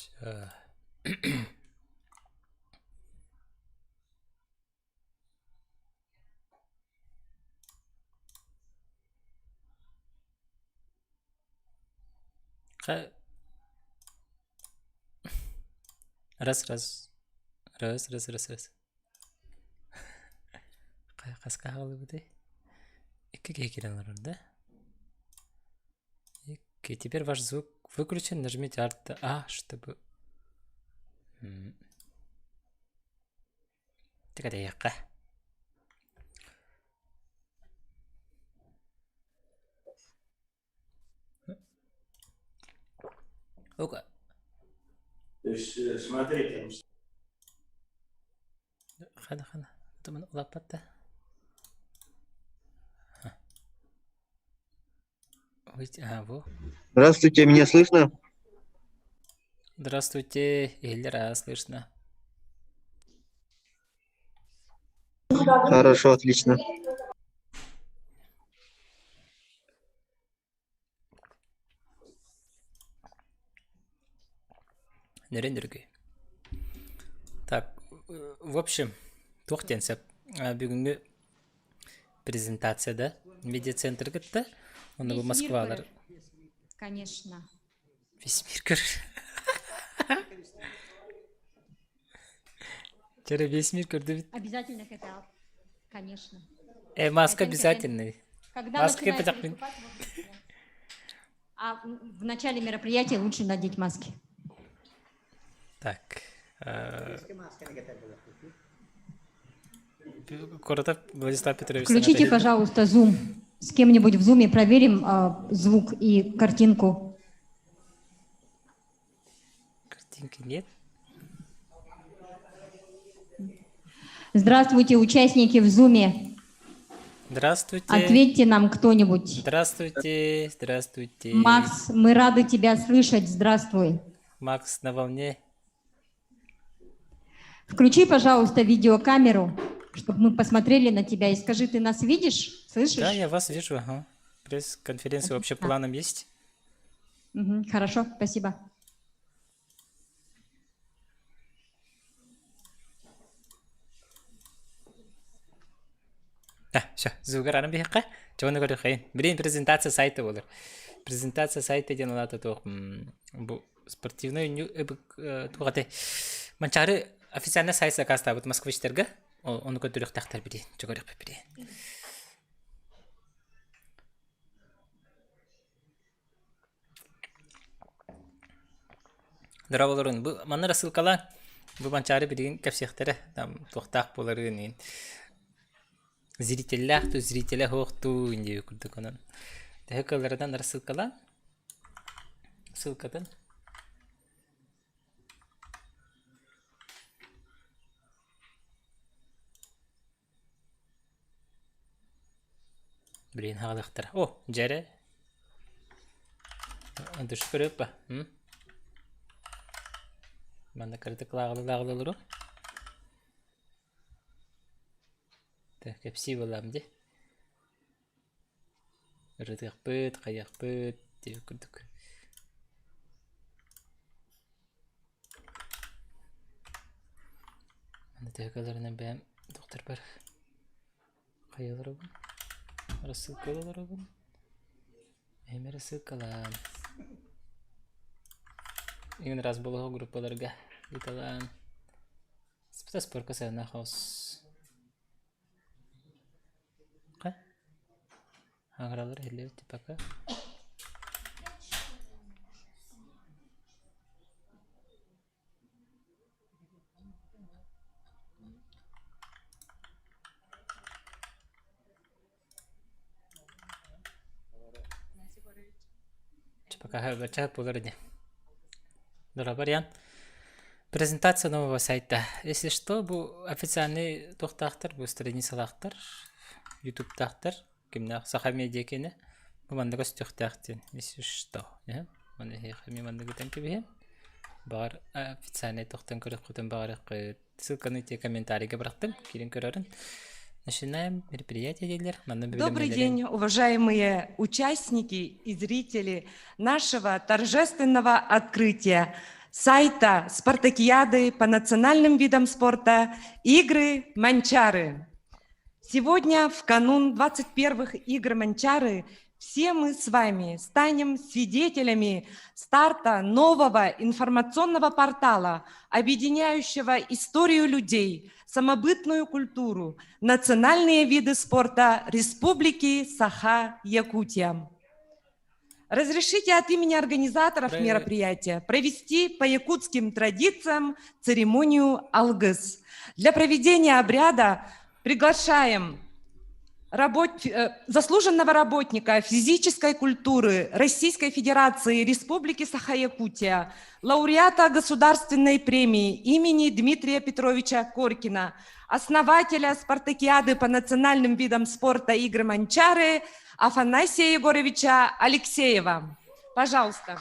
Все. Раз. Қасқа қалып өте. Екі керен орында. Теперь ваш звук выключен. Нажмите Alt A, чтобы... Так это яққа. Ока. То есть, смотрите. Хана. Думаю, лопата. Во. Здравствуйте, меня слышно? Здравствуйте, Эльдара, слышно. Хорошо, отлично. Нерендерге. Так, в общем, тоқтенсеп, бүгінгі презентацияда медиацентр кетті. Оны бұл Москвалар. Конечно. Весь мир көр. Чары весь мир көрді. Обязательно хотя, конечно. Маска обязательный. Маска выступать, а в начале мероприятия лучше надеть маски. Так. Коротов Владислав Петрович. Включите, пожалуйста, Zoom. С кем-нибудь в Zoom проверим звук и картинку. Картинки нет. Здравствуйте, участники в Zoom. Здравствуйте. Ответьте нам кто-нибудь. Здравствуйте. Макс, мы рады тебя слышать. Здравствуй. Макс на волне. Включи, пожалуйста, видеокамеру, чтобы мы посмотрели на тебя. И скажи, ты нас видишь? Слышишь? Да, я вас вижу. Ага. Пресс-конференция вообще планом есть? Хорошо, спасибо. Все, звугараны бияққа. Жоғыны көрі қайын. Бірін презентация сайты болыр. Презентация сайты ден олаты тоқ. Бұл спортивный туғаты. Манчары официально сайт заказта бұд москвичтерге. Оны көтірек тақтар бірін. Жоғырық бірін. Дұрабылырын. Бұл маны расылқала. Бұл манчары бірін кәпсектері. Тоқтақ болырын. Зрителя хоқту инде күрдік онын. Тәхекалардан расылқала. Сылқадан. Бірін хағалықтар. О, жәрі. Дүш көріп ба? Манда кірдік лағылы. Кәпсі болам де. Үрдіқ бұд, қаяқ бұд деп күрдік. Манда тәкаларынан бәм доқтар бар. Қайылары бұл. Рассылкалары бұл. Әйме рассылкалан. Еген раз болығы группаларға еталан. Спыта спорка сәна хаус. Агралар елеу типака. Типака бача поларни. Добрый. Презентация нового сайта. Если что, бұл официальный тоқтақтар, бұл страницалақтар, YouTube тақтар. Кімнақ сақамедия кені. Бұл мандығы стюқтақтен. Если что. Маны хейхами мандығы тәнкі бейін. Бағар официальный тоқтан көріп құтын бағарық. Ссылканы те комментарийге бірақтым. Келін көрерін. Начинаем мероприятие, дейлер. Добрый день, уважаемые участники и зрители нашего торжественного открытия сайта спартакиады по национальным видам спорта «Игры Манчары». Сегодня, в канун 21-х игр Манчары, все мы с вами станем свидетелями старта нового информационного портала, объединяющего историю людей, самобытную культуру, национальные виды спорта Республики Саха-Якутия. Разрешите от имени организаторов мероприятия провести по якутским традициям церемонию алгыс. Для проведения обряда приглашаем заслуженного работника физической культуры Российской Федерации Республики Саха-Якутия, лауреата государственной премии имени Дмитрия Петровича Коркина, основателя спартакиады по национальным видам спорта «Игры Манчары» Афанасия Егоровича Алексеева. Пожалуйста.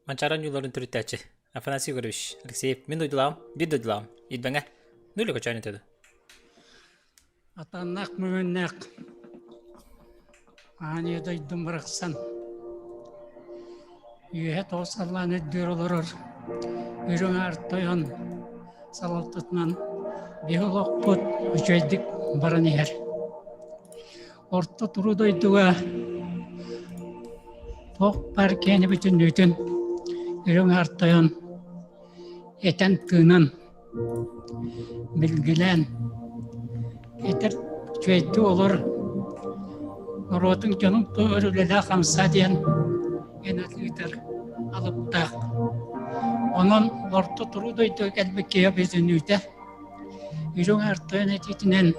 Манчаран юларын түріттәчі. Афанасий Егорович Алексеев. Мен дойдылам, бир дойдылам. Идбәңә. Нөлі көчәйін етеді. Атаннақ мүгіннәқ. Ане дойдым бірақсан. Үйе тоғысалан өддер олырыр. Үйрің артайын салалтытынан биолог бұд үчөйдік баран ер. Орта тұру дойдуға тоқ бар кені бүтін өтін. Үйрің артайын етен тыңын білгілен етер үчөйді олыр. Нұротың жонын төрілілі қамса дейін енәлігітер алыптақ. Onun orta turu doydu gelbekeye bezünüyde. Yürün arttığın etitinen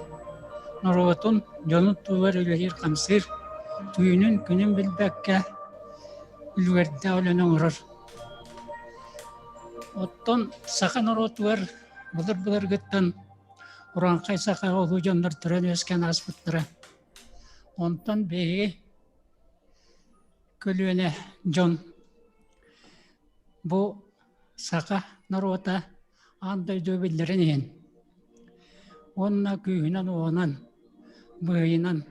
Norotun yolun tuğver ülelir kamsır. Tüyünün günün bilbekke ülverde olan uğrar. Otton saka Norotuver bulur gittin. Urankay saka olu jonlar türen ösken asbıttıra. Ondan beyi kölüne jon. Bu Saka Narota anday dövüllerin yen. Onna köyünen oğanan, bıyınan.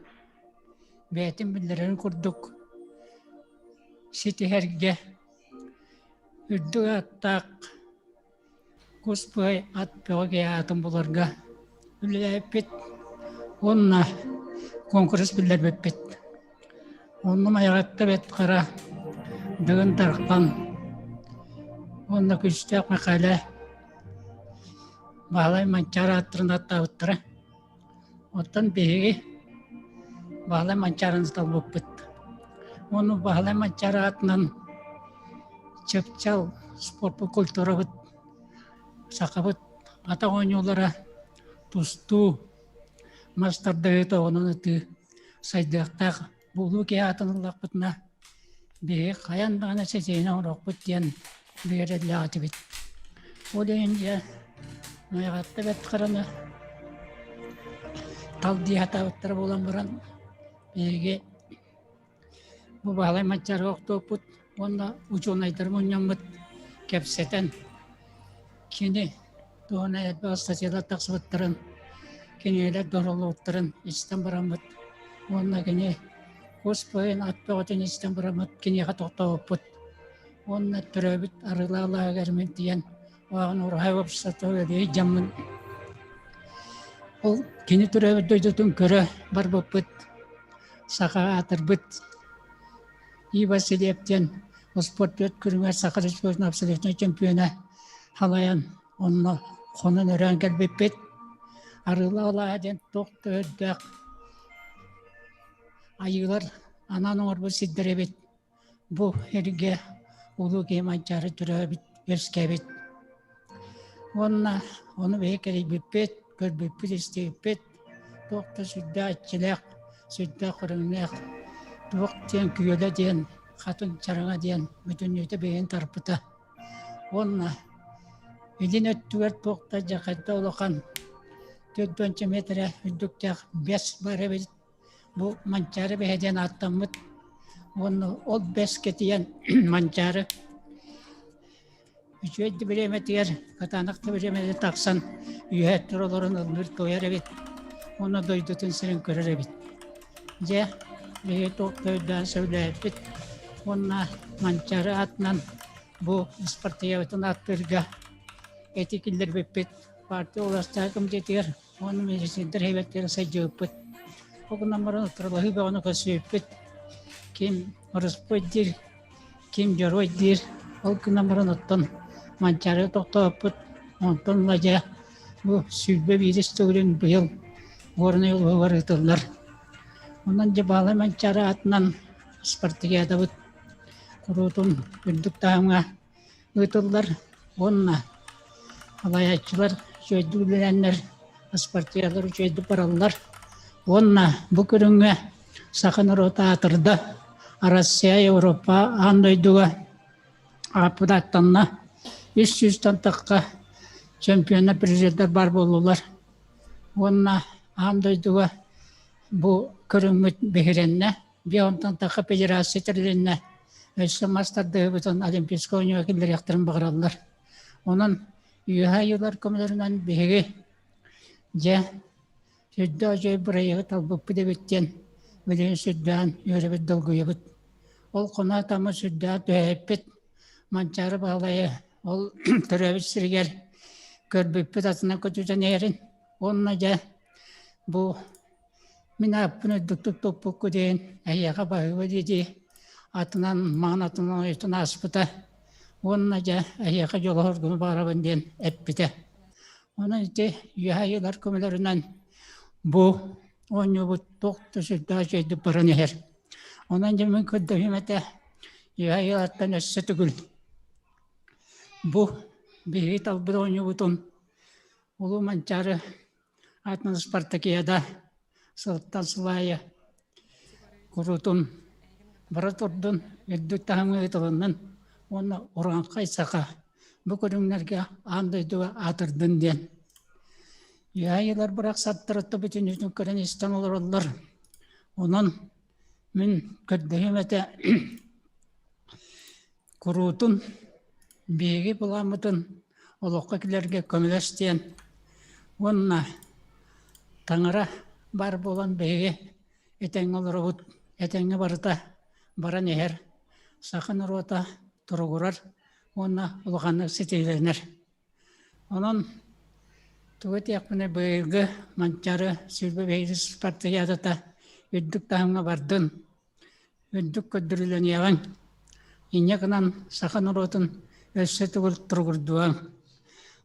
Beytin billerini kurduk. Siti herge. Ürdü attak. Kuspay at böge atın bularga. Ülle epit. Onna konkurs biller bepit. Onna mayagatta bet kara. Dığın tarıktan. Onda küçük makale bağlay mançara attırında tavuttura. Ondan biri bağlay mançarınızda buput. Onu bağlay mançara atından çöpçal spor bu kulturu bud. Sakabut ata oynuyorlara tustu master da onun adı saydıkta bulu ki atınırlar butna. Biri kayan dağına seçeğine uğrak but diyen Beyre atibit. O deyince mayagatta bet karana tal diye hata bulan buran beyge bu bağlay maçar oktu put onda ucuna yatırmın yamut kepseten kini doğuna etbe astasıyla taksıbıttırın kini ele doğruluğuttırın içten buramut onda kini kuspoyun atbe otun içten buramut kini katokta put Onna türebit arılalığa gelmek diyen Oğan oraya vapsatı diye camın O kini türebit doydutun köre bar bapıt Saka atırbıt İyi Vasiliyep'ten O sport bet kürünger Saka Respublik Napsilif'ten çempiyona Halayan onunla konun öğren gelbepet Arılalığa eden toktu öddük Ayılar anan orbu siddirebit Bu herige Ulu kemançarı türebit, verskebit. Onu beykeli bipet, gör bipet isteyipet. Dokta südde açılak, südde kırınlak. Doktiyen küyöle diyen, katın çarına diyen, bütün yüte beyin tarpıta. Elin öttüver dokta cakatta olukan. 4 metre üddükte 5 barabit. Bu mançarı beheden attamıt. Onu ol besketiyen mançarı. Üçüncü bilemet yer, katanakta bilemet taksan, üyettür olurun bir toyar evet. Onu doydutun senin körer evet. Je, беге тоқтойда сөйлепит. Онна манчары атынан бу спартиябытын аттырга этикиллер беппит. Партия оластаа комитетер, оны медицинтер хебеттер сайжыппыт. Огнамарын отралахы бағаны көсөппит. Ким орыспойдир, ким жоройдир. Ол күнамарын оттан манчары тоқтооппыт. Онтан лажа бу сүлбе вирус төгүрүн быйыл орны ыл барытылар. Онан жабалы манчары атынан спартиядабыт. Курутун күндүк таңа ытылар. Онна алаячылар жөйдүләннәр спартиялар жөйдү баралар. Онна бу көрүнгө сакын рота атырда Россия, Европа, андойдуга апыдаттанна 300 тантакка чемпионы президенттер бар болулар. Онна андойдуга бу көрүнгө бехиренне бионтан таққа федерация терлеріне өсі мастарды бұтын олимпийскі ойнуакелер яқтырын бағыралылар. Онын үйіға елар көмілерінен беге же сөдді жөй бұрайығы талбыппы дебеттен білген сөддіған өребет долгуы бұд. Ол қона тамы сөдді түйеппет манчары бағалайы ол түребет сіргер көрбіппет атына көтуден ерін. Онына же бұл мен аппын өддіктік топпық көдейін әйеға бағығы деді атынан маған атынан өйтін аспыта. Онына же әйеға жолы орғыны бағырабын дейін әппіті. Оны өте үйәйелер көмілерінен бұл ойны бұд тоқты сүрді жайды бұрын әр. Онан же мен көддігім әті үйәйел аттан өссі түгіл. Бұл бейгет албыр ойны бұтын ұлы манчары атынан Спартакияда сылттан сылайы құрутын бара тұрдың өдді таңы етілінің оны ұрған қайсақа бұл көріңлерге андайдыға атырдың ден. Үйәйелер бірақ саттырытты бүтін үтін көрін істен олар олар. Онын мен көрдігім әті құрутын бейге бұламытын олыққа келерге көмілестен. Онына таңыра бар болан бейге әтәң олар ұғыт, әтәңі барыта баран әр, сақын ұруата тұрғырар, онына ұлғаны сетейленер. Онын түгіт яқпыны бейгі манчары сүлбі бейді Спартакиядата өддік тағыңа бардың, өддік көддірілен яғын, инекінан сақын ұруатын өссі түгіл тұрғырдуан.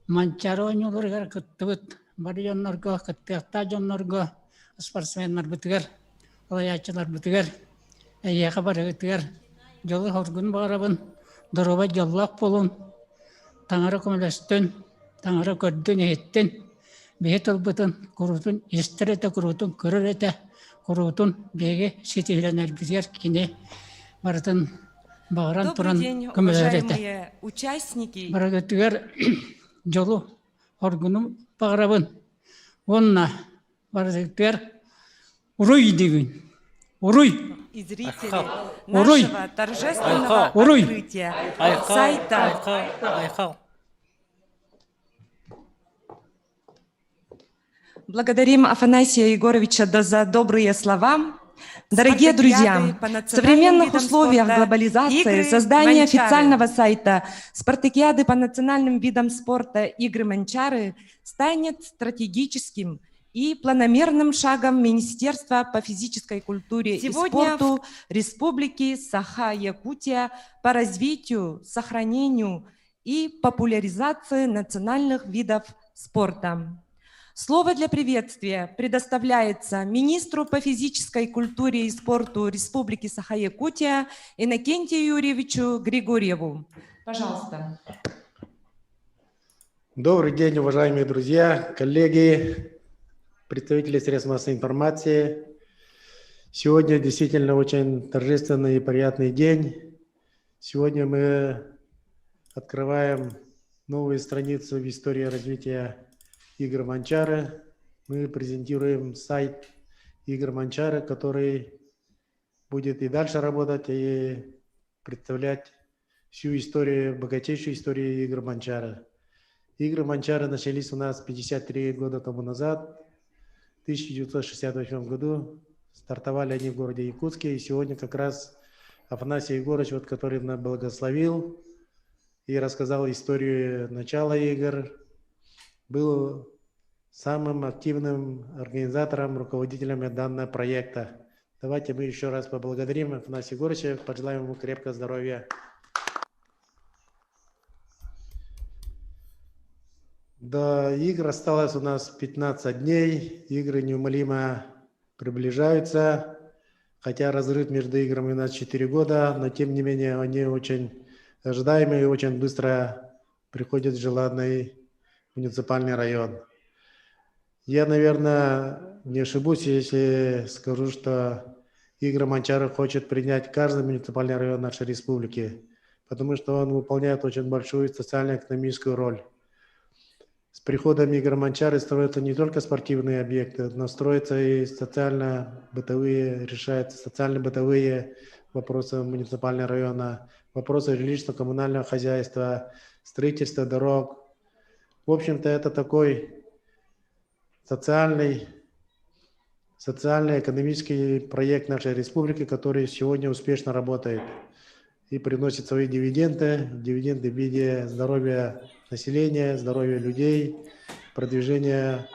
Манчары ойнылырғар күттігіт, бар жонларға, күттіғта жонларға, спортсменлар бітігер, олаячылар бітігер, әйеға бары бітігер, жолы хоргын бағарабын, дұруба жоллақ болын, таңары көмілестін, таңары көрдін еттін, бейт олбытын, құрутын, естір еті құрутын, көрір еті құрутын, бейге сетейленер бізер кене бардың бағаран тұран көмілер еті. Бары көттігер жолы хоргыным бағарабын, онына бардықтар уруй деген. Уруй. И зрители нашего торжественного открытия сайта. Айхал. Благодарим Афанасия Егоровича за добрые слова. Дорогие друзья, в современных условиях глобализации создание официального сайта «Спартакиады по национальным видам спорта Игры Манчары» станет стратегическим и планомерным шагом Министерства по физической культуре и спорту Республики Саха-Якутия по развитию, сохранению и популяризации национальных видов спорта. Слово для приветствия предоставляется министру по физической культуре и спорту Республики Саха-Якутия Иннокентию Юрьевичу Григорьеву. Пожалуйста. Добрый день, уважаемые друзья, коллеги, представители средств массовой информации. Сегодня действительно очень торжественный и приятный день. Сегодня мы открываем новую страницу в истории развития Игр Манчары. Мы презентируем сайт Игр Манчары, который будет и дальше работать и представлять всю историю, богатейшую историю Игр Манчары. Игры Манчары начались у нас 53 года тому назад, в 1968 году, Стартовали они в городе Якутске, и сегодня как раз Афанасий Егорович, вот, который нас благословил и рассказал историю начала игр, был самым активным организатором, руководителем данного проекта. Давайте мы еще раз поблагодарим Афанасия Егоровича, пожелаем ему крепкого здоровья. До игр осталось у нас 15 дней, игры неумолимо приближаются, хотя разрыв между играми у нас 4 года, но тем не менее они очень ожидаемые и очень быстро приходят в желанный муниципальный район. Я, наверное, не ошибусь, если скажу, что игры Манчары хочет принять каждый муниципальный район нашей республики, потому что он выполняет очень большую социально-экономическую роль. С приходом игр Манчары строятся не только спортивные объекты, но строятся и социально-бытовые, решаются социально-бытовые вопросы муниципального района, вопросы жилищно-коммунального хозяйства, строительства дорог. В общем-то, это такой социально-экономический проект нашей республики, который сегодня успешно работает и приносит свои дивиденды в виде здоровья населения, здоровья людей, продвижения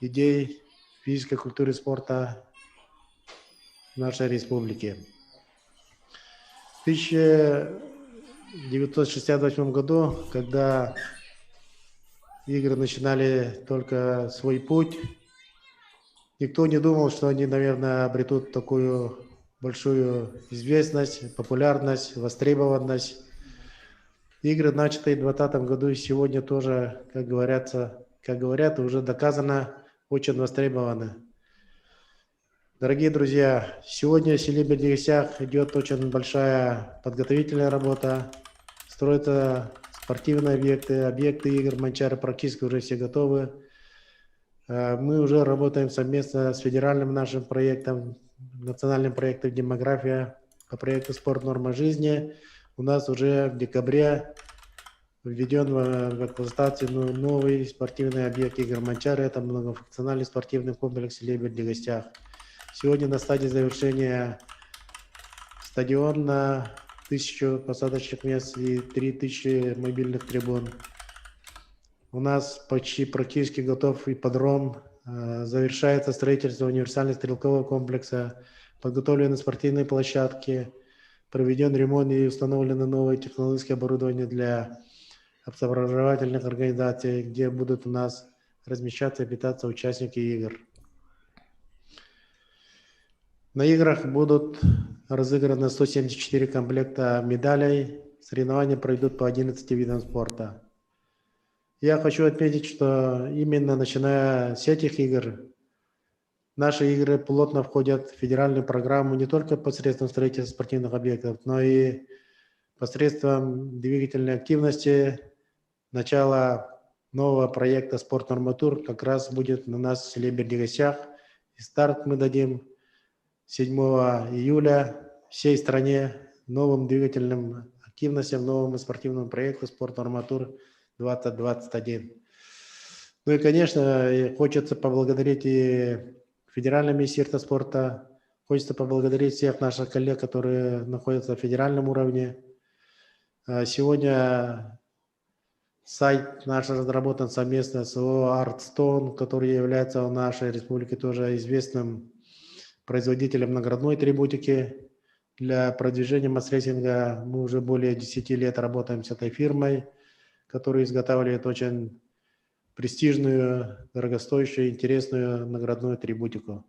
идей физической культуры и спорта в нашей республике. В 1968 году, когда игры начинали только свой путь, никто не думал, что они, наверное, обретут такую большую известность, популярность, востребованность. Игры, начатые в 2020 году, и сегодня тоже, как говорят, уже доказано, очень востребованы. Дорогие друзья, сегодня в селе Бердигасях идет очень большая подготовительная работа. Строятся спортивные объекты игр Манчары практически уже все готовы. Мы уже работаем совместно с федеральным нашим проектом, национальным проектом «Демография», по проекту «Спорт. Норма жизни». У нас уже в декабре введен в эксплуатацию новый спортивный объект игр Манчары. Это многофункциональный спортивный комплекс в селе Бердигасях. Сегодня на стадии завершения стадион на 1000 посадочных мест и 3000 мобильных трибун. У нас практически готов ипподром. Завершается строительство универсального стрелкового комплекса. Подготовлены спортивные площадки. Проведен ремонт и установлено новое технологическое оборудование для образовательных организаций, где будут у нас размещаться и питаться участники игр. На играх будут разыграны 174 комплекта медалей. Соревнования пройдут по 11 видам спорта. Я хочу отметить, что именно начиная с этих игр, наши игры плотно входят в федеральную программу не только посредством строительства спортивных объектов, но и посредством двигательной активности. Начало нового проекта «Спорт. Норма Тур» как раз будет у нас в селе Бердигасях. И старт мы дадим 7 июля всей стране новым двигательным активностям, новому спортивному проекту «Спорт. Норма Тур 2021». Ну и, конечно, хочется поблагодарить и Федеральное министерство спорта, хочется поблагодарить всех наших коллег, которые находятся на федеральном уровне. Сегодня сайт наш разработан совместно с ООО «Артстон», который является в нашей республике тоже известным производителем наградной атрибутики. Для продвижения масс-рейсинга мы уже более 10 лет работаем с этой фирмой, которая изготавливает очень престижную, дорогостоящую, интересную наградную атрибутику.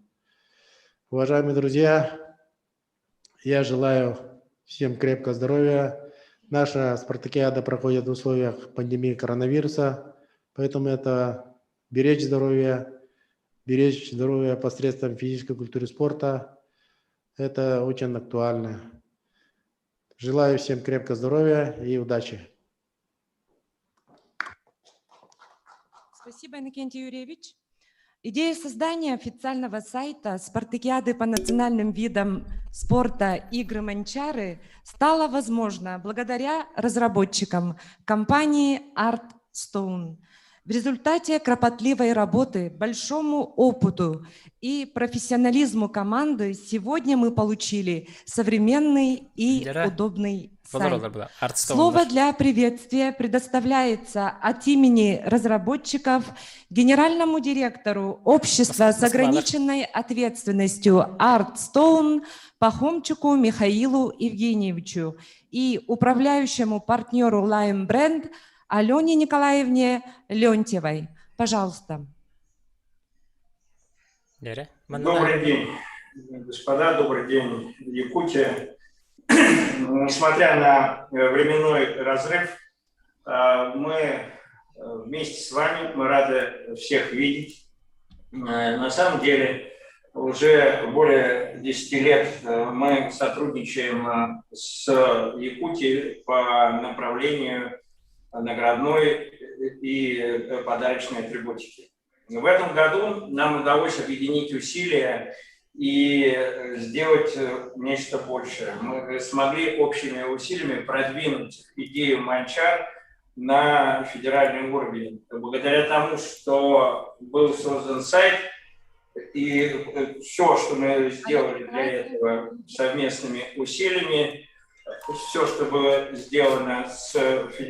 Уважаемые друзья, я желаю всем крепкого здоровья. Наша спартакиада проходит в условиях пандемии коронавируса, поэтому это беречь здоровье посредством физической культуры спорта. Это очень актуально. Желаю всем крепкого здоровья и удачи. Спасибо, Иннокентий Юрьевич. Идея создания официального сайта спартакиады по национальным видам спорта «Игры Манчары» стала возможна благодаря разработчикам компании Art Stone. В результате кропотливой работы, большому опыту и профессионализму команды сегодня мы получили современный и Дера. удобный Болар сайт. олар була. Артста Слово олар. для приветствия предоставляется от имени разработчиков генеральному директору общества с ограниченной ответственностью ArtStone Пахомчуку Михаилу Евгеньевичу и управляющему партнеру Lime Brand Алене Николаевне Леонтьевой. Пожалуйста. Дера. Добрый день, господа, добрый день, Якутия. Несмотря на временной разрыв, мы вместе с вами, мы рады всех видеть. На самом деле, уже более 10 лет мы сотрудничаем с Якутией по направлению наградной и подарочной атрибутики. В этом году нам удалось объединить усилия и сделать нечто большее. Мы смогли общими усилиями продвинуть идею Манчар на федеральный уровень. Благодаря тому, что был создан сайт, и все, что мы сделали для этого совместными усилиями, все, что было сделано с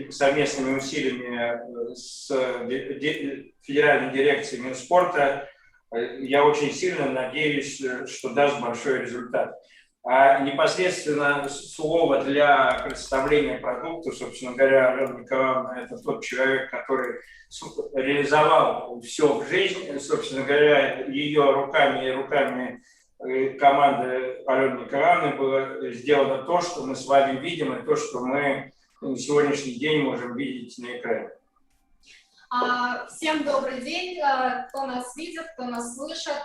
совместными усилиями с Федеральной дирекцией Минспорта, я очень сильно надеюсь, что даст большой результат. А непосредственно слово для представления продукта, собственно говоря, Алена Николаевна, это тот человек, который реализовал все в жизни, собственно говоря, ее руками и руками команды Алены Николаевны было сделано то, что мы с вами видим, и то, что мы на сегодняшний день можем видеть на экране. Всем добрый день, кто нас видит, кто нас слышит.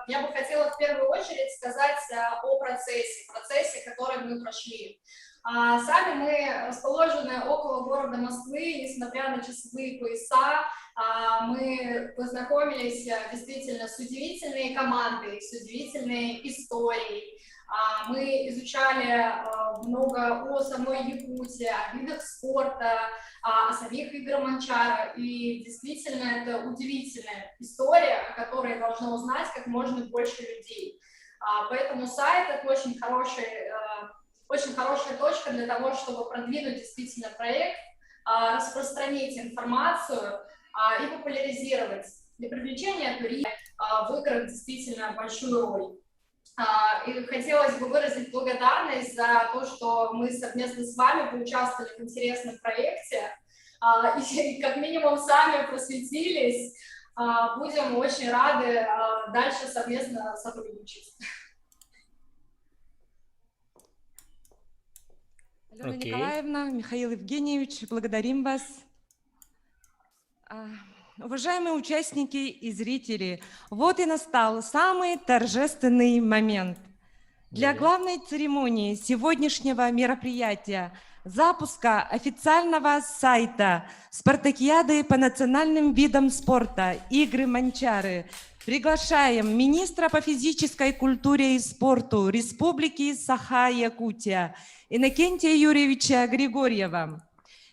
Я бы хотела в первую очередь сказать о процессе, который мы прошли. Сами мы расположены около города Москвы, несмотря на часовые пояса. Мы познакомились действительно с удивительной командой, с удивительной историей. Мы изучали много о самой Якутии, о видах спорта, о самих играх Манчара. И действительно это удивительная история, о которой должно узнать как можно больше людей. Поэтому сайт — это очень хорошая точка для того, чтобы продвинуть действительно проект, распространить информацию и популяризировать. Для привлечения туристов в играх действительно большую роль. И хотелось бы выразить благодарность за то, что мы совместно с вами поучаствовали в интересном проекте и как минимум сами просветились. Будем очень рады дальше совместно сотрудничать. Алена Николаевна, Михаил Евгеньевич, благодарим вас. Уважаемые участники и зрители, вот и настал самый торжественный момент. Для главной церемонии сегодняшнего мероприятия, запуска официального сайта «Спартакиады по национальным видам спорта. Игры Манчары», приглашаем министра по физической культуре и спорту Республики Саха-Якутия Иннокентия Юрьевича Григорьева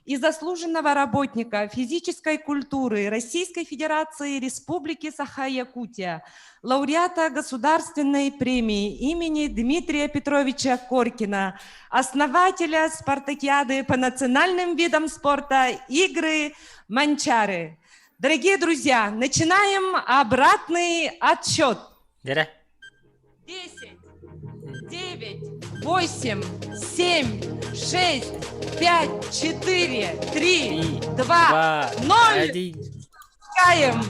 и заслуженного работника физической культуры Российской Федерации Республики Саха-Якутия, лауреата Государственной премии имени Дмитрия Петровича Коркина, основателя Спартакиады по национальным видам спорта «Игры Манчары». Дорогие друзья, начинаем обратный отсчет. 10, 9, 8, 7, 6, 5, 4, 3, 2, 0. Пускаем.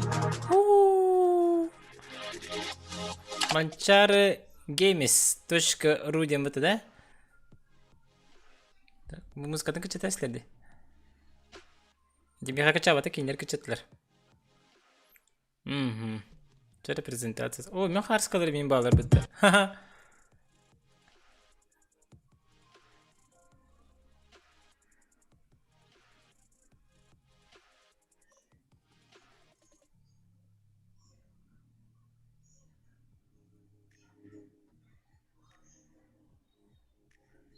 Манчары games.ru дембіті, да? Музыканы кычытасыздар. Демеға кычабаты кейіндер кычыттылар. Жары презентациясы. О, мен қарсы қалар мен балар бітті.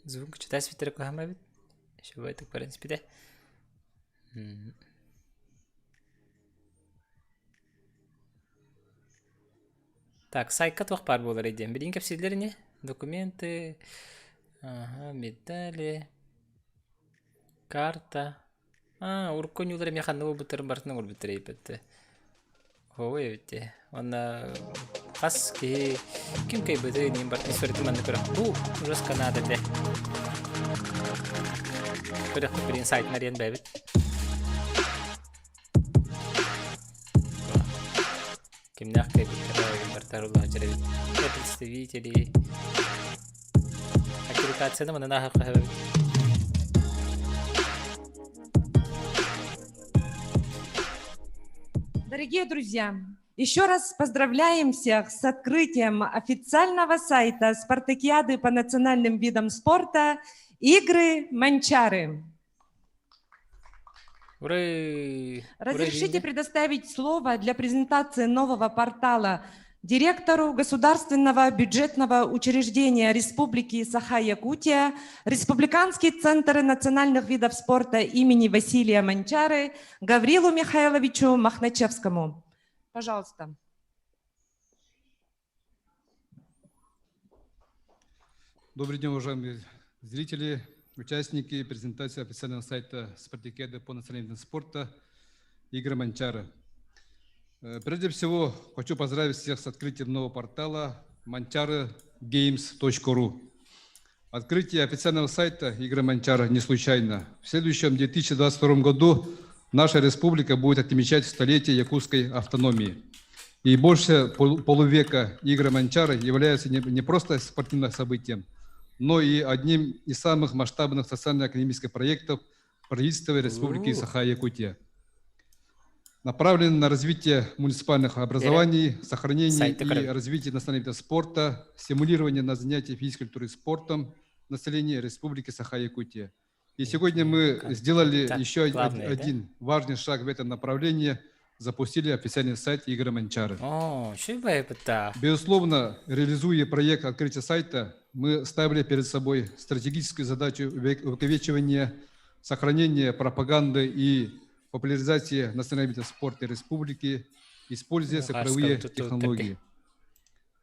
Звук читать свитер кахама бит. Еще в этом, в принципе, да. Так, сайтка тоқ бар болар еден. Бірін кепсейлер не? Документы, медали, карта. Уркон юлар механны ол бұтырын бартының ол бұтыр ейпетті. Ой, өте. Оны қас ке кім кей бұты нем бартын сөреті манды көрі. Бұл ұрыс Канада де. Көрі бірін сайтын арен бәбіт. Кемнях кей бұтыры бартарулла жарабит. Представители. Аккредитацияны мұны нахы қағабит. Дорогие друзья, еще раз поздравляем всех с открытием официального сайта Спартакиады по национальным видам спорта «Игры Манчары». Разрешите предоставить слово для презентации нового портала директору Государственного бюджетного учреждения Республики Саха-Якутия, Республиканский центр национальных видов спорта имени Василия Манчары Гаврилу Михайловичу Махначевскому. Пожалуйста. Добрый день, уважаемые зрители, участники презентации официального сайта Спартакиады по национальным видам спорта «Игры Манчары». Прежде всего, хочу поздравить всех с открытием нового портала mancharegames.ru. Открытие официального сайта «Игры Манчары» не случайно. В следующем 2022 году наша республика будет отмечать столетие якутской автономии. И больше полувека «Игры Манчары» являются не просто спортивным событием, но и одним из самых масштабных социально-экономических проектов правительства Республики Саха-Якутия. Направлен на развитие муниципальных образований, сохранение и развитие национального вида спорта, стимулирование на занятия физической культурой и спортом населения Республики Саха-Якутия. И сегодня мы сделали еще один важный шаг в этом направлении, запустили официальный сайт «Игры Манчары». Безусловно, реализуя проект открытия сайта, мы ставили перед собой стратегическую задачу увековечивания, сохранения пропаганды и популяризации национальных видов спорта республики, используя цифровые технологии.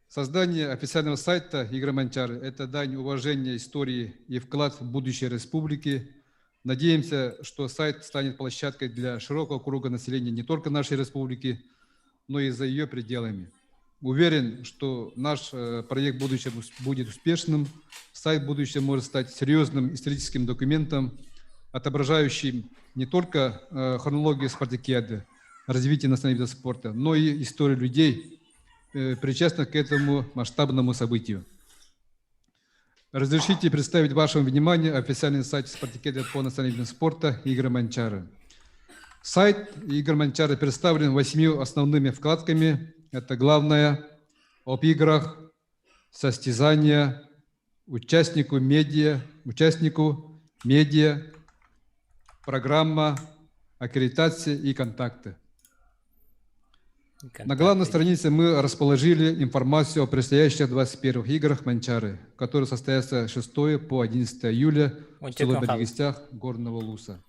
Создание официального сайта «Игры Манчары» – это дань уважения истории и вклад в будущее республики. Надеемся, что сайт станет площадкой для широкого круга населения не только нашей республики, но и за ее пределами. Уверен, что наш проект в будущем будет успешным. Сайт в будущем может стать серьезным историческим документом, отображающим не только хронологию спартакиады, развитие национального вида спорта, но и историю людей, причастных к этому масштабному событию. Разрешите представить вашему вниманию официальный сайт спартакиады по национальным видам спорта «Игры Манчары». Сайт «Игры Манчары» представлен 8 основными вкладками. Это главное об играх, состязания, участнику медиа, программа, аккредитация и контакты. На главной странице мы расположили информацию о предстоящих 21 играх Манчары, которые состоятся с 6 по 11 июля в село Берегистях Горного Луса.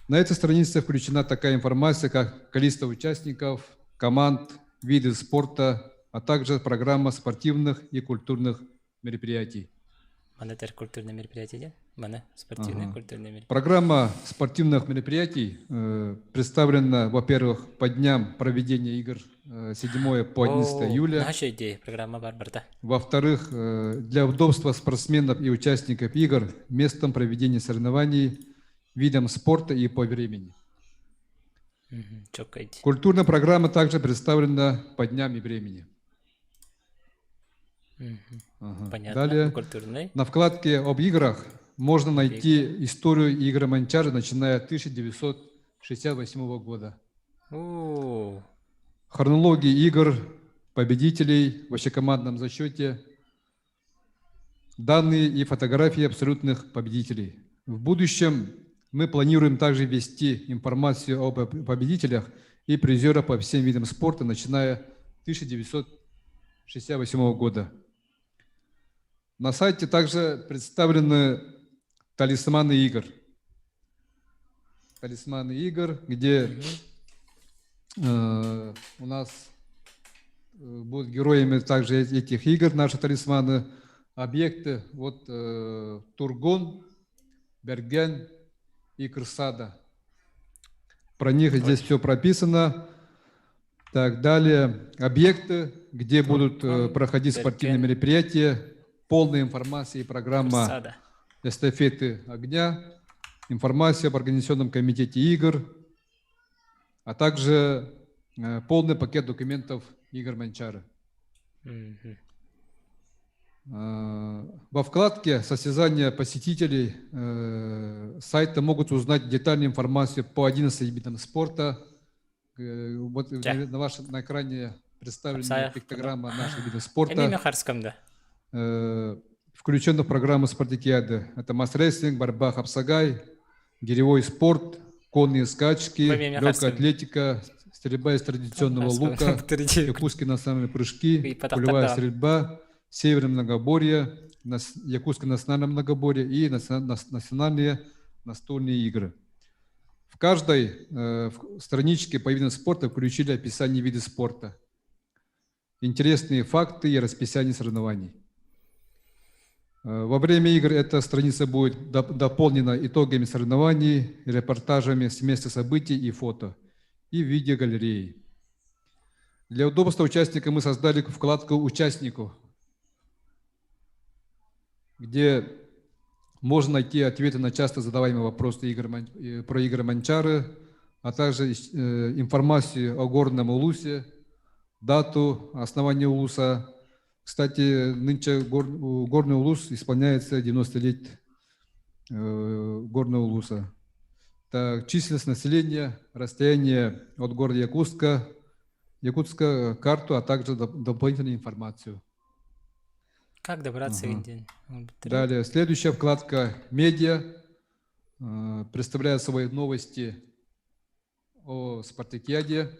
На этой странице включена такая информация, как количество участников, команд, виды спорта, а также программа спортивных и культурных мероприятий. Культурные мероприятия, спортивные культурные мероприятия. Программа спортивных мероприятий представлена, во-первых, по дням проведения игр 7 по 11 июля. Во-вторых, для удобства спортсменов и участников игр местом проведения соревнований, видом спорта и по времени. Культурная программа также представлена по дням и времени. Далее, на вкладке об играх можно найти историю игры Манчары, начиная с 1968 года. Хронологии игр, победителей в общекомандном зачете, данные и фотографии абсолютных победителей. В будущем мы планируем также ввести информацию об победителях и призерах по всем видам спорта, начиная с 1968 года. На сайте также представлены талисманы игр. Талисманы игр, где у нас будут героями также этих игр, наши талисманы, объекты, вот Тургун, Берген и Крсада. Про них здесь все прописано. Так, далее объекты, где будут проходить спортивные мероприятия, полная информация и программа эстафеты огня, информация об организационном комитете игр, а также полный пакет документов игр Манчары. Во вкладке «Состязания посетителей» сайта могут узнать детальную информацию по 11 видам спорта. Вот на экране представлена пиктограмма наших видов спорта, включена в программу спартакиады. Это масс-рестлинг, борьба хапсагай, гиревой спорт, конные скачки, легкая атлетика, стрельба из традиционного лука, якутские национальные прыжки, пулевая стрельба, северное многоборье, якутское национальное многоборье и национальные настольные игры. В каждой страничке по видам спорта включили описание вида спорта, интересные факты и расписание соревнований. Во время игр эта страница будет дополнена итогами соревнований, репортажами с места событий и фото, и видеогалереей. Для удобства участника мы создали вкладку «Участнику», где можно найти ответы на часто задаваемые вопросы про игры Манчары, а также информацию о горном улусе, дату основания улуса. Кстати, нынче горный улус исполняется 90 лет горного улуса. Так, численность населения, расстояние от города Якутска, карту, а также дополнительную информацию. Как добраться в Индию? Далее, следующая вкладка «Медиа» представляет свои новости о спартакиаде,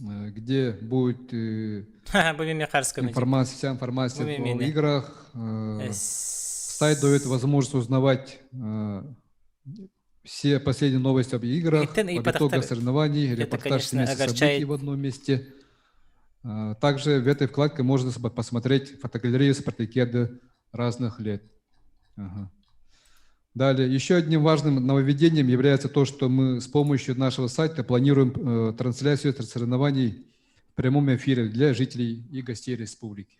где будет вся информация о играх. Сайт дает возможность узнавать все последние новости об играх, об итогах соревнований, репортаж с места событий в одном месте. Также в этой вкладке можно посмотреть фотогалерею спартакиады разных лет. Далее, еще одним важным нововведением является то, что мы с помощью нашего сайта планируем трансляцию соревнований в прямом эфире для жителей и гостей республики.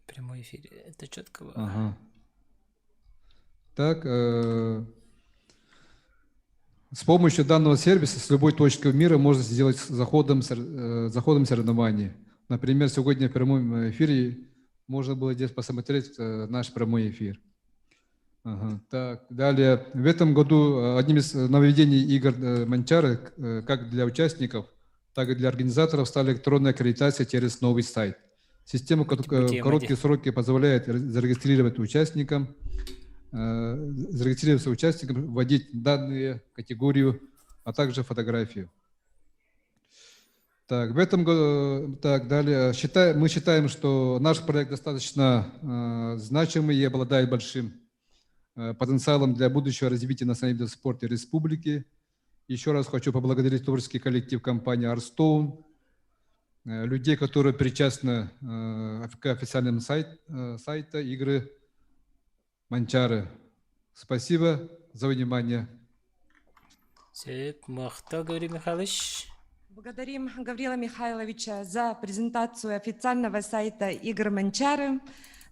Прямой эфир, это четко. Так, с помощью данного сервиса с любой точки мира можно сделать заходом соревнований. Например, сегодня в прямом эфире можно было здесь посмотреть наш прямой эфир. Так, далее. В этом году одним из нововведений игр Манчары, как для участников, так и для организаторов, стала электронная аккредитация через новый сайт. Система в короткие сроки позволяет зарегистрироваться участникам, вводить данные, категорию, а также фотографию. Так, в этом году, так, далее. Мы считаем, что наш проект достаточно значимый и обладает большим потенциалом для будущего развития национального вида спорта республики. Еще раз хочу поблагодарить творческий коллектив компании Arstone, людей, которые причастны к официальному сайту игры Манчары. Спасибо за внимание. Благодарим Гаврила Михайловича за презентацию официального сайта игр Манчары.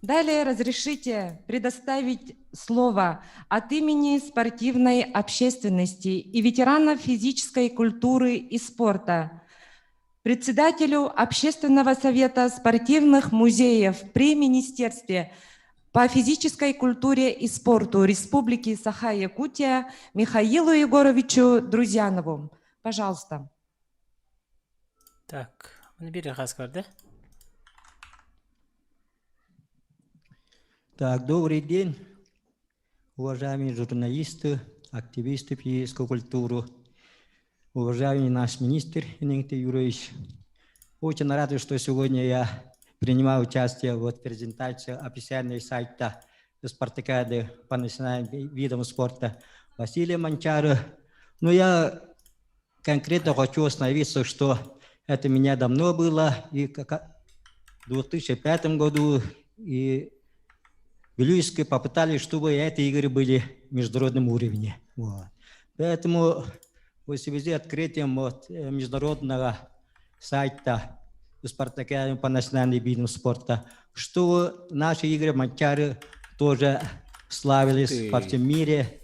Далее разрешите предоставить слово от имени спортивной общественности и ветеранов физической культуры и спорта председателю Общественного совета спортивных музеев при Министерстве по физической культуре и спорту Республики Саха-Якутия Михаилу Егоровичу Друзьянову. Пожалуйста. Так, набери раскар, да? Так, добрый день, уважаемые журналисты, активисты физической культуры, уважаемый наш министр Иннокентий Юрьевич. Очень рад, что сегодня я принимаю участие в презентации официального сайта спартакиады по национальным видам спорта Василия Манчары. Но я конкретно хочу остановиться, что Это у меня давно было, и в 2005 году и в Вилюйске попытались, чтобы эти игры были на международном уровне. Вот. Поэтому в связи с открытием международного сайта Спартакиады по национальным видам спорта, что наши игры Манчары тоже славились по всему мире,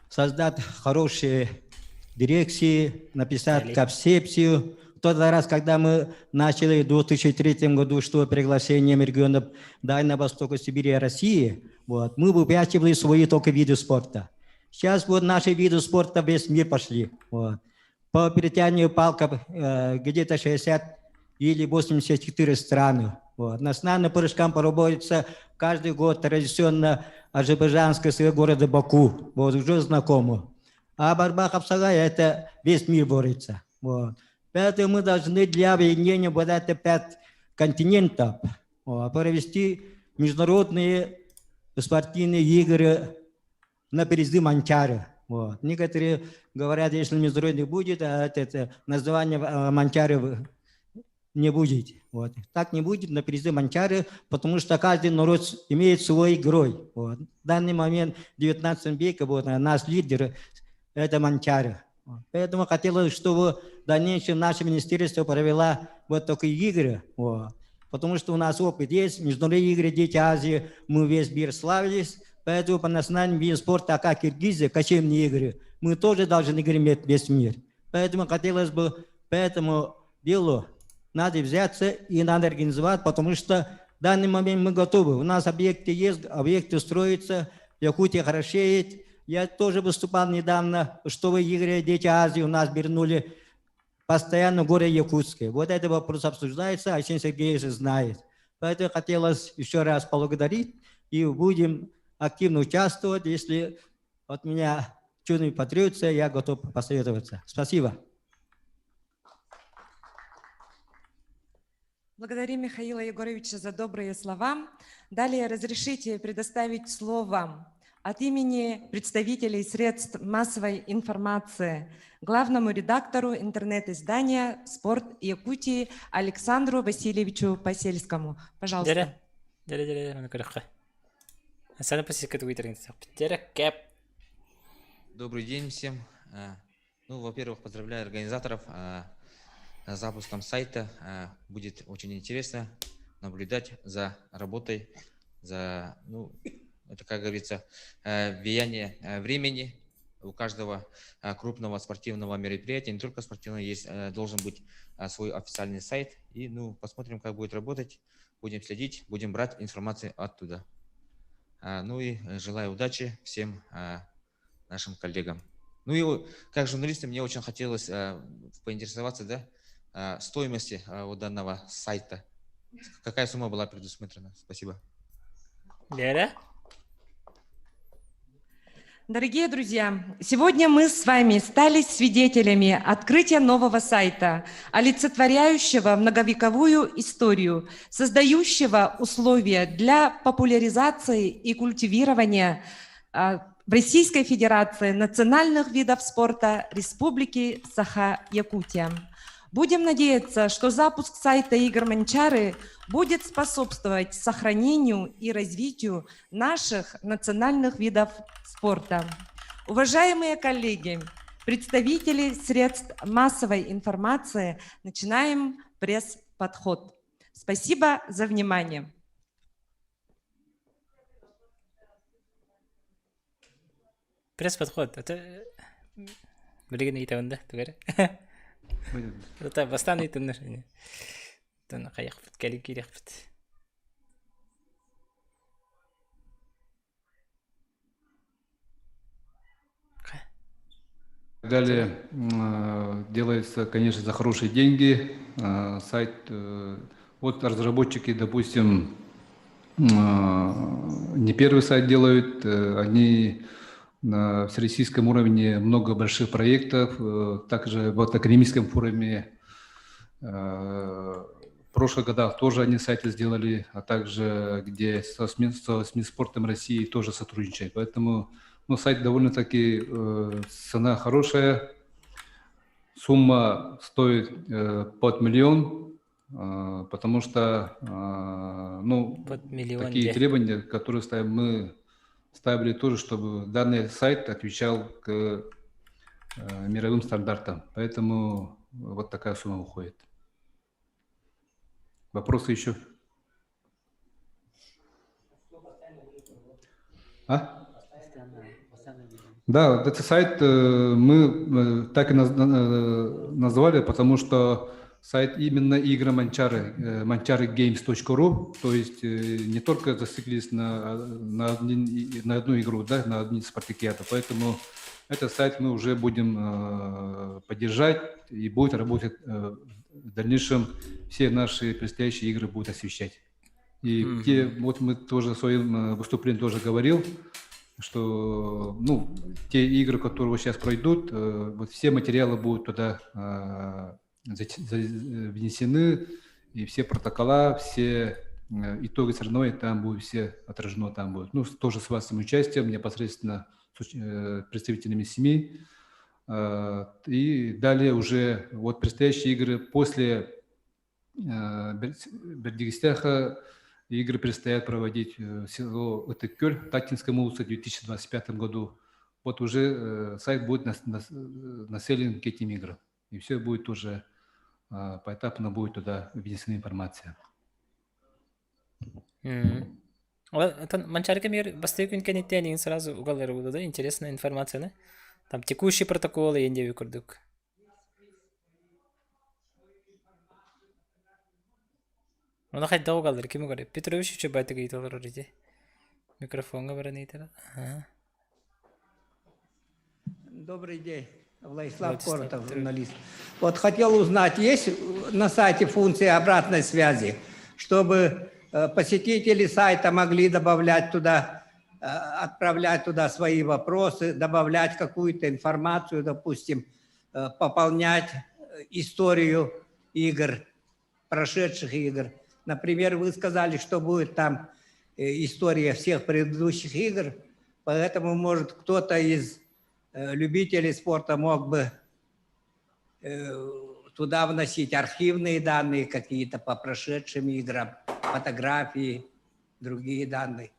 создать хорошие дирекции, написать концепцию. В тот раз, когда мы начали в 2003 году, что приглашением регионов Дальнего Востока, Сибири и России, вот, мы выпячивали свои только виды спорта. Сейчас вот наши виды спорта весь мир пошли. Вот. По перетянию палков где-то 60 или 84 страны. Вот. Национальным прыжкам проводится каждый год традиционно азербайджанского города Баку. Вот, уже знакомо. А борьба Хапсагая — это весь мир борется. Вот. Поэтому мы должны для объединения вот это 5 континентов провести международные спортивные игры на призы Манчары. Вот. Некоторые говорят, если международный будет, а это название Манчары не будет. Вот. Так не будет на призы Манчары, потому что каждый народ имеет свой герой. Вот. В данный момент, в 19 веке, вот, наш лидер – это Манчары. Вот. Поэтому хотелось, чтобы в дальнейшем наше министерство провело вот такие игры. Вот. Потому что у нас опыт есть, международные игры «Дети Азии», мы весь мир славились. Поэтому по национальным видам спорта, как Киргизия, кочевные игры, мы тоже должны греметь весь мир. Поэтому хотелось бы по этому делу надо взяться и надо организовать, потому что в данный момент мы готовы. У нас объекты есть, объекты строятся, Якутия хорошеет. Я тоже выступал недавно, что в игры «Дети Азии» у нас вернули постоянно в городе Якутске. Вот этот вопрос обсуждается, Арсений Сергеевич знает. Поэтому хотелось еще раз поблагодарить и будем активно участвовать. Если от меня что-нибудь потребуется, я готов посоветоваться. Спасибо. Благодарим Михаила Егоровича за добрые слова. Далее разрешите предоставить слово от имени представителей средств массовой информации главному редактору интернет-издания «Спорт Якутии» Александру Васильевичу Посельскому. Пожалуйста. Добрый день всем. Ну, во-первых, поздравляю организаторов с запуском сайта. Будет очень интересно наблюдать за работой, за, ну, это, как говорится, влияние времени. У каждого крупного спортивного мероприятия, не только спортивного, есть, должен быть свой официальный сайт. И, ну, посмотрим, как будет работать. Будем следить, будем брать информацию оттуда. Ну и желаю удачи всем нашим коллегам. Ну и как журналистам мне очень хотелось поинтересоваться, да, стоимости у данного сайта. Какая сумма была предусмотрена? Спасибо. Дорогие друзья, сегодня мы с вами стали свидетелями открытия нового сайта, олицетворяющего многовековую историю, создающего условия для популяризации и культивирования в Российской Федерации национальных видов спорта Республики Саха-Якутия. Будем надеяться, что запуск сайта игр Манчары будет способствовать сохранению и развитию наших национальных видов спорта. Уважаемые коллеги, представители средств массовой информации, начинаем пресс-подход. Спасибо за внимание. Пресс-подход. Это... Это бастан итенер. Тана каяхпыт, каликиряхпыт. Далее делается, конечно, за хорошие деньги. Сайт, вот разработчики, допустим, не первый сайт делают, они на всероссийском уровне много больших проектов, также вот академическом форуме в прошлых годах тоже они сайты сделали, а также где со СМИ спортом России тоже сотрудничают. Поэтому, ну, сайт довольно-таки цена хорошая. сумма стоит под миллион, потому что ну, Под миллион такие де. требования, которые мы ставили тоже, чтобы данный сайт отвечал к мировым стандартам. Поэтому вот такая сумма уходит. Вопросы еще? Да, вот этот сайт мы так и назвали, потому что сайт именно игры Манчары, mancharegames.ru, то есть не только зациклились на одну игру, да, на одни спартакиады, поэтому этот сайт мы уже будем поддержать и будет работать в дальнейшем, все наши предстоящие игры будут освещать. И вот мы тоже в своем выступлении тоже говорил, что ну, те игры, которые сейчас пройдут, вот все материалы будут туда внесены, и все протокола, все итоги соревнований там будут все отражено, там будут. Ну, тоже с вашим участием, непосредственно с представителями семей. И далее уже вот предстоящие игры после Бердигистяха игры предстоят проводить в село Ытыккөл, Тактинском улице в 2025 году. Вот уже сайт будет населен к этим играм. И все будет уже поэтапно будет туда внесена информация. Это Манчарка мир бастый күн кенеттен сразу уголары было, да? Интересная информация, да? Там текущие протоколы я не выкурдук. Оны қайда уголар, кем уголар? Петрович еще байты гейт олар орыде. Микрофонға бара нейтер. Добрый день. Владислав Коротов, журналист. Вот хотел узнать, есть на сайте функция обратной связи, чтобы посетители сайта могли добавлять туда, отправлять туда свои вопросы, добавлять какую-то информацию, допустим, пополнять историю игр, прошедших игр. Например, вы сказали, что будет там история всех предыдущих игр, поэтому, может, кто-то из любителей спорта мог бы туда вносить архивные данные какие-то по прошедшим играм, фотографии, другие данные.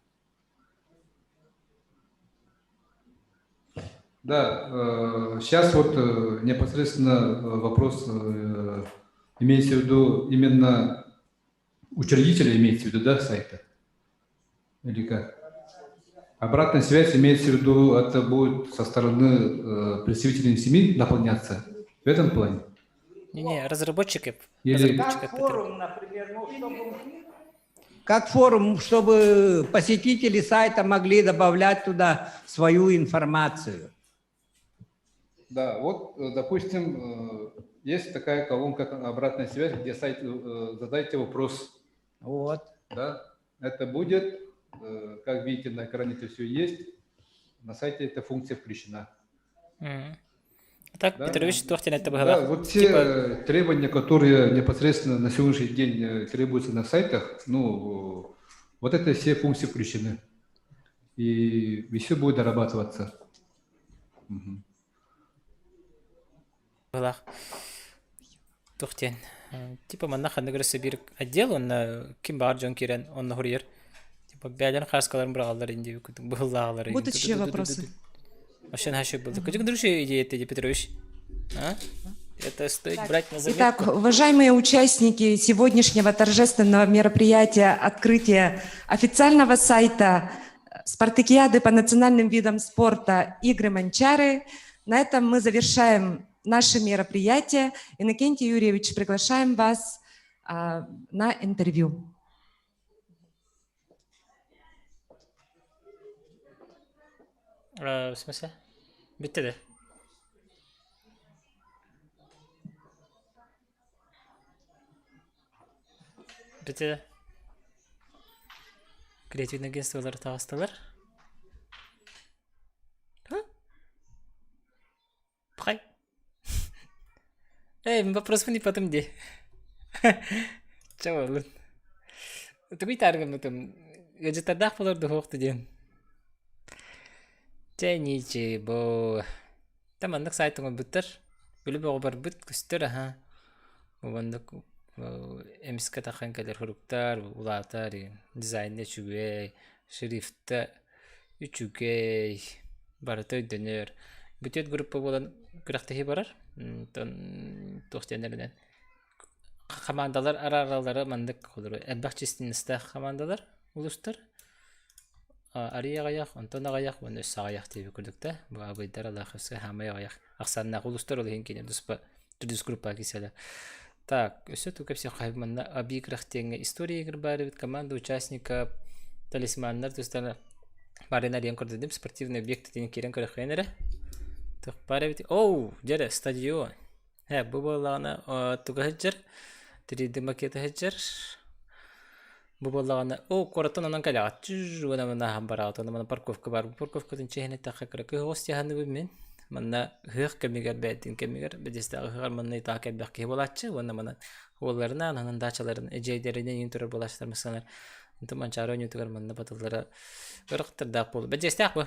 Да, сейчас вот непосредственно вопрос имеется в виду именно учредителя, имеется в виду, да, сайта? Или как? Обратная связь имеется в виду, это будет со стороны представителей семьи наполняться в этом плане? Не, разработчиков. Или... Как форум, например, как форум, чтобы посетители сайта могли добавлять туда свою информацию. Да, вот, допустим, есть такая колонка «Обратная связь», где сайт «Задайте вопрос». Вот. Да, это будет, как видите, на экране это все есть, на сайте эта функция включена. Так, да? Петрович, это было. Да, вот те требования, которые непосредственно на сегодняшний день требуются на сайтах, ну, вот это все функции включены. И все будет дорабатываться. Была. Тухтен. Типа маннаха нагрысы бир отдел, он ким бар Джон Кирен, он на хурьер. Типа бяден хаскаларын бралар инде бухлалар. Будут еще вопросы? Вообще наши был. Как дружи идея ты, Петрович? А? Это стоит брать на заметку. Итак, уважаемые участники сегодняшнего торжественного мероприятия открытия официального сайта Спартакиады по национальным видам спорта «Игры Манчары», на этом мы завершаем наше мероприятие. Иннокентий Юрьевич, приглашаем вас на интервью. В смысле? Bitti de. Bitti de. Креативное агентство Лартавасталар. Пхай. Вопрос не потом где. Чего, Лун? Ты таргам там. Где-то дах полар духовты ден. Ничего. Там андак сайтыңа бүттір. Gülü boğbar bit küstür ha. Ubandık emiske takan keler huruktar, ulatar, dizaynda çügey, şrifte üçügey, baratoy dönür. Bütün grup bolan kıraktahi barar. Ton tohtenlerden. Komandalar araları mandık olur. Elbaq çistiniste komandalar ulustar. Arıya gayak, ontona gayak, bunu össa gayak diye gördükte. Bu abiydar Allah xısı hamaya gayak. Aksanna ulustar olayın kene duspa düz grupa kiseler. Так, все только все хайбманна обиграх тенге история игр барит команда участников талисманнар тустана барена ренкор дедим спортивный объект тен керен корохенере. Так барит. Оу, жере стадион. Бу балана туга хеджер. 3D макет хеджер. Бу балана коратон анан каля ачж вана мана хамбарат мана парковка бар. Парковкадан чехне тахакра ке гости ханы мен. Манна хык кемигер бетин кемигер бедестагы хар манна итакет бакки болачы вана мана олларына анан дачаларын эжейдеринен юнтур болаштар мисалар инте манчары юнтур манна батылдары ырыктыр да бол бедестак бу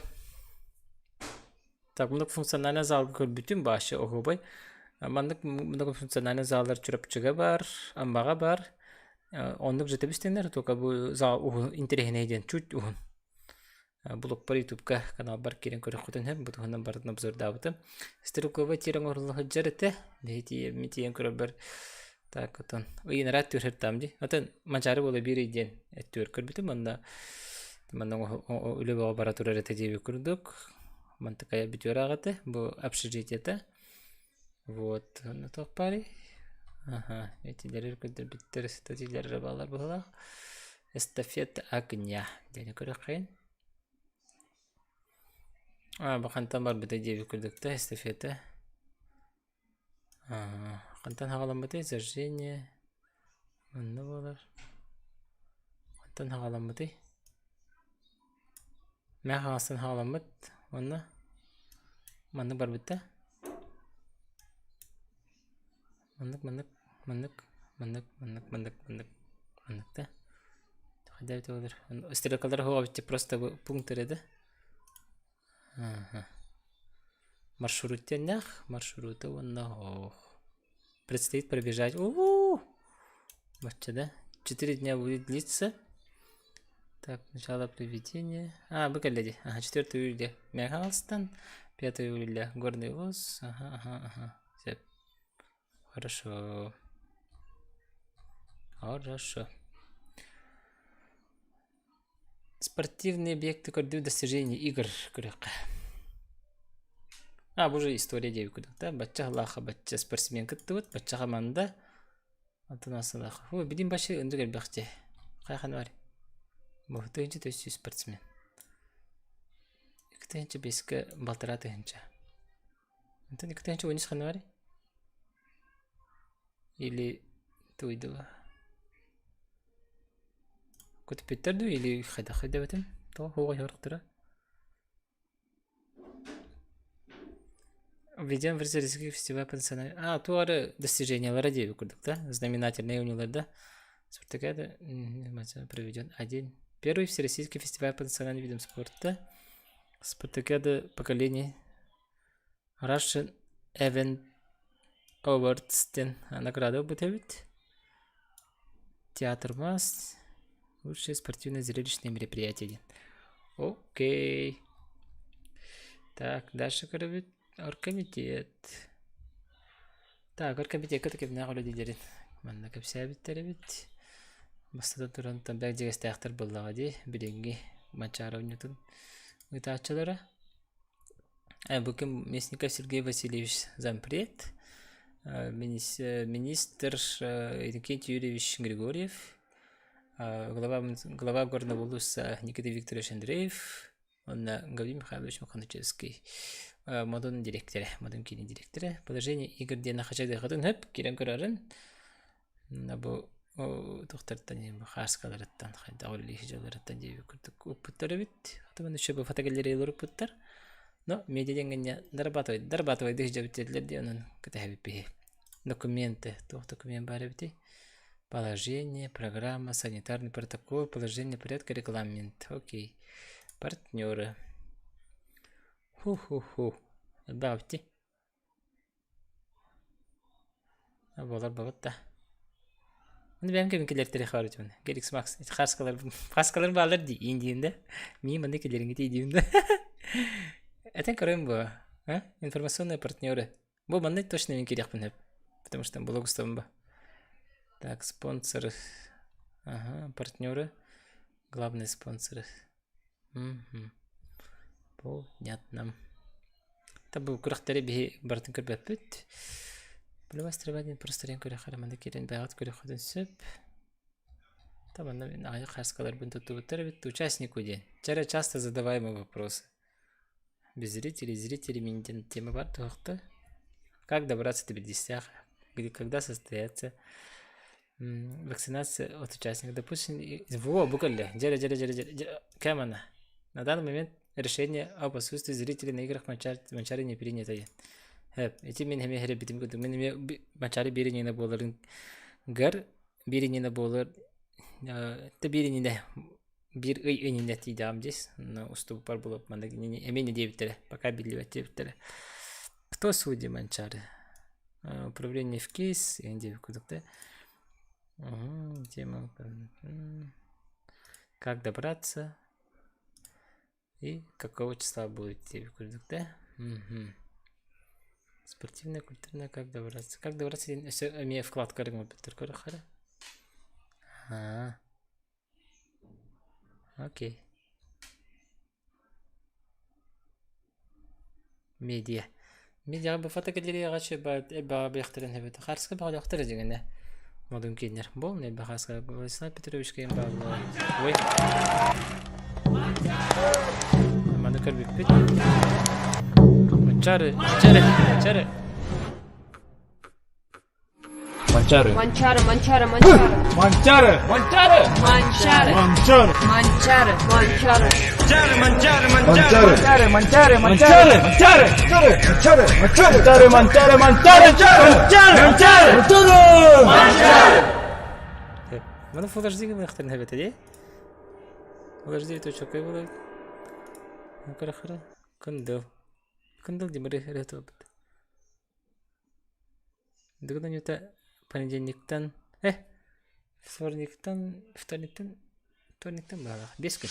так мындык функциональный зал бүтүн башы огобой мындык функциональный залдар чурапчыга бар амбага бар ондук жетебистендер только бу зал интернетен чуть Булук бар ютубка канал бар керен көрөк көтөн хэм бутугунан бардын обзор дабытым. Стерукова тирен орлы хыджарыты. Бейти митиен көрө бар. Так отон. Уйын рат түр тамди. Отон манчары боло бир иден түр көрбүтүм анда. Мандан үлөбөгө бара турар этеби көрдүк. Мантыкая бүтөр агаты. Бу общежитиете. Вот, на ток пари. Ага, эти дерер көдөр биттер статилер балар була. Эстафета огня. Дени көрөк кайын. Бакантан бар бите диye көрдүктө эстафета. Кантан хагаламбыты зажжение. Мында болар. Кантан хагаламбыты. Мен хагасан хагаламбыт. Мында бар бите. Мындык да. Кайда бите болар. Стрелкалар хога бите просто пункттер эди. Маршруты вон предстоит пробежать. Да? 4 дня будет длиться. Так, начало проведения. Бакаледи. 4 июля Мегалстан, 5 июля Горный Лос. Ага. Все. Хорошо. Спортивные объекты координации достижений игр. Бу же история деп көрдүк. Бачча лаха бачча спортсмен кыттыбыт, бачча команда. Антонасы лаха. Бидин башы өндүгөр бакчы. Кайхан бар. Бу төнчө төсү спортсмен. Иктенче беске балтыра төнчө. Антон иктенче ойнуш кана бар? Или тойдула? كنت بتردو اللي خدا بتم تو هو غير اختراع Введем в резервский фестиваль потенциально. Туары достижения Ларадеева курдук, да? Знаменательные униларда. Спартакиада проведен первый всероссийский фестиваль потенциальных видов спорта. Спартакиада поколений Russian Event Awards награда будет. Театр масс. Лучшие спортивно-зрелищные мероприятия. Окей. Так, дальше короче. Оргкомитет. Так, оргкомитет как нагулы дидерин. Манда кепсябит теребит. Бастада туран тамбак жегестактар боллага ди. Биринги Мачаров Ньютон. Итачалары. Буким Мясников Сергей Васильевич зампред. Министр Иннокентий Юрьевич Григорьев. Глава горного улуса Никита Викторович Андреев. Гаврилий Михайлович Мухановчевский. Модун директоры, модун кини директоры. Положение игр дена хачады хатын хөп кирен көрәрен. Бу тохтартан хаскаларыттан хайда олли хижаларыттан дип күрдүк. Опыттары бит. Хатымын үчө бу фотогалереялар опыттар. Но медиаден генә дарбатой дижабитлер ди анын кытабипи. Документы, документ бар бит. Положение, программа, санитарный протокол, положение порядка, регламент. Окей. Партнеры. Ху-ху-ху. Добавьте. Болар бабат да. Оны бәм кем келер тарих бар өтүн. Герикс Макс. Хаскалар балар ди индиенде. Ми мындай келеринге дейдимде. Этен көрөм бу. Информационные партнеры. Бу мындай точно мен керекпин деп. Потому что блог устабым ба. Так, спонсоры. Ага, партнеры. Главные спонсоры. Понятно. Это был курахтари бихи бартын көрбөт бүт. Білуаз требадин просто рен көре қараманды керен байғат көре қодын сөп. Табанда мен ағай қарскалар бұн тұтты бұттары бітті. Участнику ден. Жара часто задаваемые вопросы. Без зрителей минден тема бар тұқты. Как добраться до 50? Когда состоится вакцинация от участников? Допустим, буквально. Кем она? На данный момент решение об отсутствии зрителей на играх Манчары не принято. Эти мен хеме хере битим көтү. Мен эме Манчары беренене боларын гар беренене болар. Та беренене bir öğününde tidam здесь, но уступ пар было манда эмени девиттер, пока билет девиттер. Кто судьи Манчары? Управление в кейс, где куда-то. Тема. Как добраться? И какого числа будет куда-то? Спортивная, культурная, как добраться? Как добраться? Имея вкладка рынка Петеркора хара. Окей. Медиа. Медиа бы фотогалерея гачы ба бехтерен хебет. Харска ба яхтыр дигәндә. Модун кинер. Бул не ба Харска Владислав Петрович кем ба. Ой. Маны көрбек бит. Манчары. Манчары. Манчары. Манчары. Манчары. Mana Full-HD gibi yaxtırın hebet edi. Full-HD to çok iyi olur. Nakara Кындыл демире рето бит. Дөгөн юта понедельниктан, вторниктан бара. 5 gün.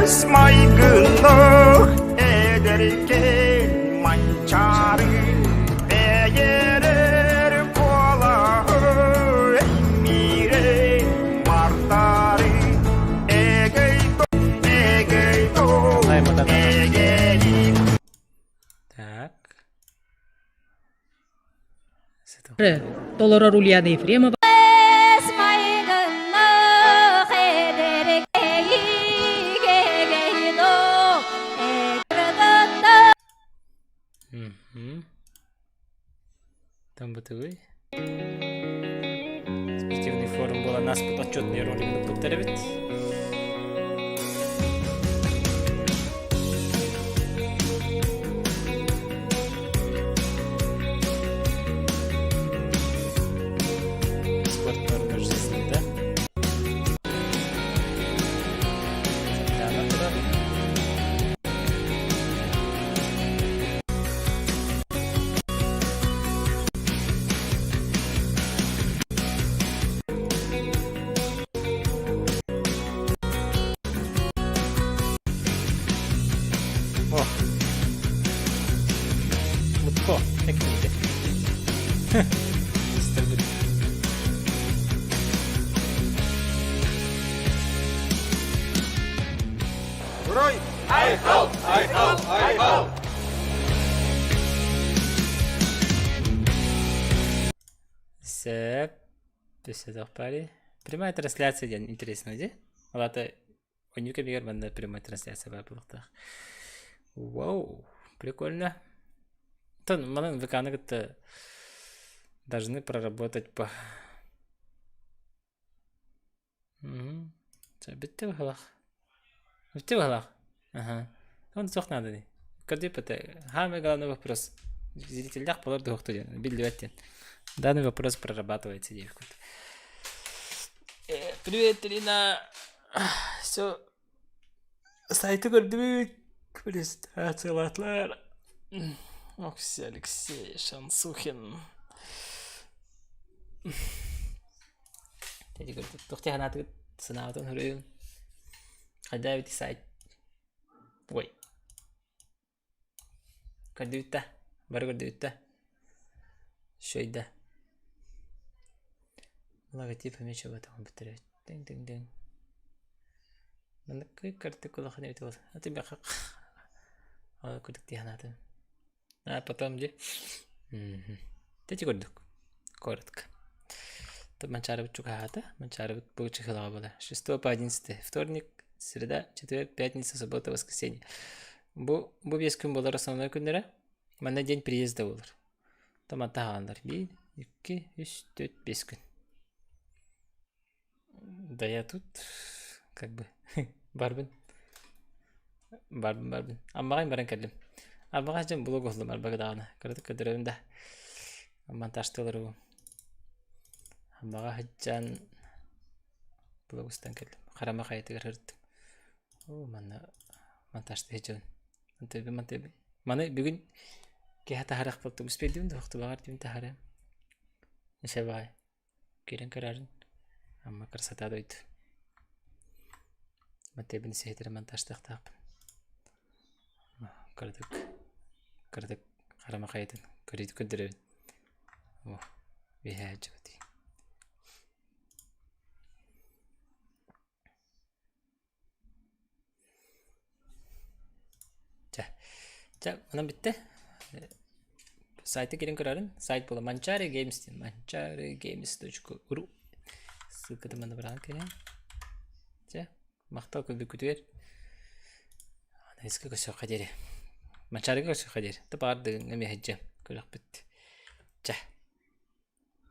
Esmaygınlık ederken mançarı eğerir kolahı emire martarı egeyto Так. Толора Рульяна Ефремова. Там бытовой. Спортивный форум была нас под отчетные роли на Путтеревит. Мутко, як ніде. Герой! Айхал! Айхал! Айхал! Сэп. Все пари. Прямая трансляция, интересно, где? Лата, у них банда прямая трансляция была. Вау, прикольно. То мы выканывать должны проработать по. Битте в головах. Ага. Он сох надо не. Когда это? Самый главный вопрос. Зрителях полор до хто бильдевать. Данный вопрос прорабатывается девку. Привет, Ирина. Все. Сайты гордовые. Презентация латлар. Окси Алексей Шансухин. Теди көрдүк. Тохти ханаты сынаатын хүрөйүн. Кайда бити сайт. Ой. Көрдүтта. Бар көрдүтта. Шойда. Логотип помечу в этом битре. Динг-динг-динг. Мен кыртык кулахны бит бол. А тебе как? А көрдүк ти ханаты. А потом где? Тети көрдүк. Коротко. Манчарович Чукахата, Манчарович Получихалабала. 6 по 11. Вторник, среда, четверг, пятница, суббота, воскресенье. Бу бес күн болар основной күндері. Мана день приезда болар. Там атағандар. 1, 2, 3, 4, 5 күн. Да я тут, как бы, барбын. Аммағайын баран кәлім. Аммағай жан блог олдым арбағыдағына. Көрдік көдірімді. Монтажтылар ол. Аммаға хаджан блогустан келдім. Қарама қайтығыр хүрдім. О, мана монтажты хеджан. Монтебі. Маны бүгін кеха тахарақ болдым. Успелдім де оқты бағар деймін тахарам. Неше бағай. Керен көрарын. Амма красота дойды. Монтебіні сехетері монтажтық тақпын. Көрдік. Қарама қайтын. Көрейді көндіребін. О, бейхе хаджы бөтей. 자, мына бітті. Сайты керен көрарын. Сайт болы Manchare Games дейін. mancharegames.ru Ссылкады мана біраған керен. Мақтал көбі күтігер. Ескі көсі қадері. Manchare'ga көсі қадері. Тапағарды ғаме хаджам. Көрек бітті.